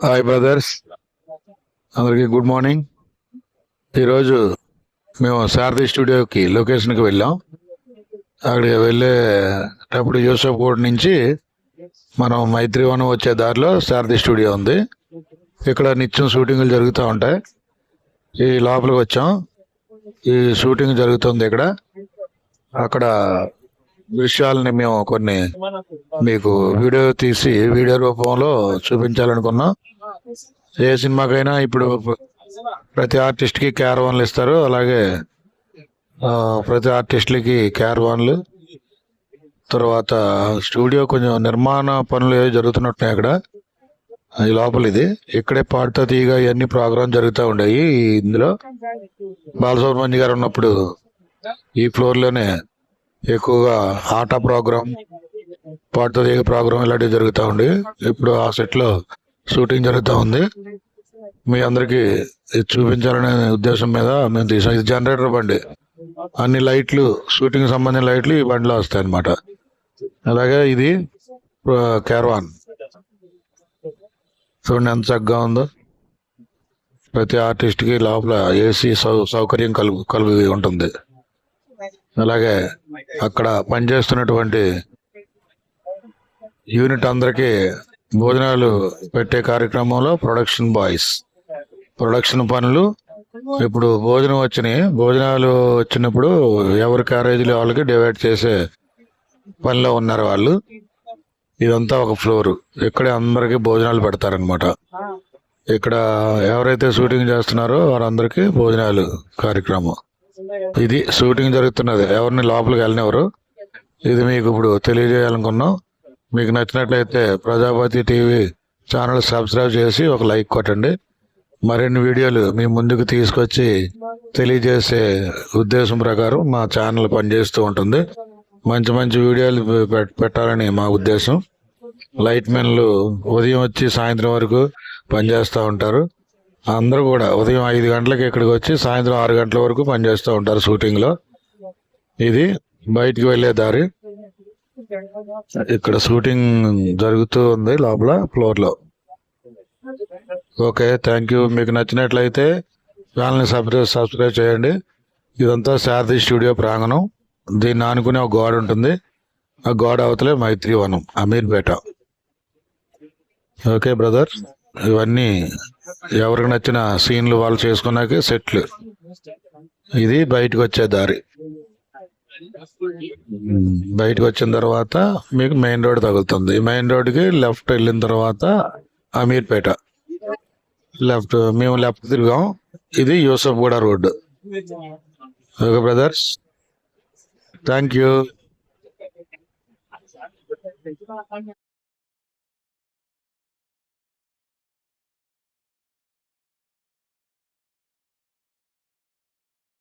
Hi brothers, అందరికీ good morning. ఈరోజు మేము సారథి స్టూడియోకి లొకేషన్కి వెళ్ళాం. అక్కడికి వెళ్ళేటప్పుడు యూసఫ్ కోడ్ నుంచి మనం మైత్రివనం వచ్చే దారిలో సారథి స్టూడియో ఉంది. ఇక్కడ నిత్యం షూటింగ్లు జరుగుతూ ఉంటాయి. ఈ లోపలికి వచ్చాం. ఈ షూటింగ్ జరుగుతుంది ఇక్కడ. అక్కడ దృశ్యాలని మేము కొన్ని మీకు వీడియో తీసి వీడియో రూపంలో చూపించాలనుకున్నాం. ఏ సినిమాకైనా ఇప్పుడు ప్రతి ఆర్టిస్ట్కి క్యారవాన్లు ఇస్తారు. అలాగే ప్రతి ఆర్టిస్టులకి క్యారవాన్లు. తర్వాత స్టూడియో కొంచెం నిర్మాణ పనులు ఏవి జరుగుతున్నట్టున్నాయి అక్కడ. ఈ లోపల ఇది ఇక్కడే పాడుతా తీయగా ఇవన్నీ ప్రోగ్రామ్ జరుగుతూ ఉండేవి. ఇందులో బాలసుబ్రహ్మణ్య గారు ఉన్నప్పుడు ఈ ఫ్లోర్లోనే ఎక్కువగా ఆట ప్రోగ్రామ్, పాడుతా తీగ ప్రోగ్రామ్ ఇలాంటివి జరుగుతూ ఉండి. ఇప్పుడు ఆ సెట్లో షూటింగ్ జరుగుతూ ఉంది. మీ అందరికీ ఇది చూపించాలనే ఉద్దేశం మీద మేము తీసాం. ఇది జనరేటర్ బండి. అన్ని లైట్లు, షూటింగ్ సంబంధించిన లైట్లు ఈ బండిలో వస్తాయి అన్నమాట. అలాగే ఇది క్యారవాన్ చూడండి ఎంత చక్కగా ఉందో. ప్రతి ఆర్టిస్ట్కి లోపల ఏసీ సౌకర్యం కలిగి ఉంటుంది. అలాగే అక్కడ పనిచేస్తున్నటువంటి యూనిట్ అందరికీ భోజనాలు పెట్టే కార్యక్రమంలో ప్రొడక్షన్ బాయ్స్, ప్రొడక్షన్ పనులు. ఇప్పుడు భోజనాలు వచ్చినప్పుడు ఎవరి క్యారేజీలు వాళ్ళకి డివైడ్ చేసే పనిలో ఉన్నారు వాళ్ళు. ఇదంతా ఒక ఫ్లోరు. ఇక్కడే అందరికీ భోజనాలు పెడతారనమాట. ఇక్కడ ఎవరైతే షూటింగ్ చేస్తున్నారో వారందరికీ భోజనాలు కార్యక్రమం. ఇది షూటింగ్ జరుగుతున్నది. ఎవరిని లోపలికి వెళ్ళినెవరు. ఇది మీకు ఇప్పుడు తెలియజేయాలనుకున్నాం. మీకు నచ్చినట్లయితే ప్రజాపతి టీవీ ఛానల్ సబ్స్క్రైబ్ చేసి ఒక లైక్ కొట్టండి. మరిన్ని వీడియోలు మీ ముందుకు తీసుకొచ్చి తెలియజేసే ఉద్దేశం ప్రకారం మా ఛానల్ పనిచేస్తూ ఉంటుంది. మంచి మంచి వీడియోలు పెట్టాలని మా ఉద్దేశం. లైట్ మెన్లు ఉదయం వచ్చి సాయంత్రం వరకు పనిచేస్తూ ఉంటారు. అందరూ కూడా ఉదయం 5 గంటలకు ఇక్కడికి వచ్చి సాయంత్రం 6 గంటల వరకు పనిచేస్తూ ఉంటారు షూటింగ్లో. ఇది బయటికి వెళ్ళే దారి. ఇక్కడ షూటింగ్ జరుగుతూ ఉంది లోపల ఫ్లోర్లో. Okay, thank you. మీకు నచ్చినట్లయితే ఛానల్ని సబ్స్క్రైబ్ చేయండి. ఇదంతా సారథి స్టూడియో ప్రాంగణం. దీన్ని ఆనుకునే ఒక గోడ ఉంటుంది. ఆ గోడ అవతలే మైత్రివనం, అమీర్పేట. ఓకే బ్రదర్, ఇవన్నీ ఎవరికి నచ్చిన సీన్లు వాళ్ళు చేసుకున్నాకే సెట్లు. ఇది బయటకు వచ్చే దారి. బయటకు వచ్చిన తర్వాత మీకు మెయిన్ రోడ్ తగులుతుంది. మెయిన్ రోడ్కి లెఫ్ట్ వెళ్ళిన తర్వాత అమీర్పేట. మేము లెఫ్ట్ తిరిగాం. ఇది Yousufguda road. Okay brothers, thank you.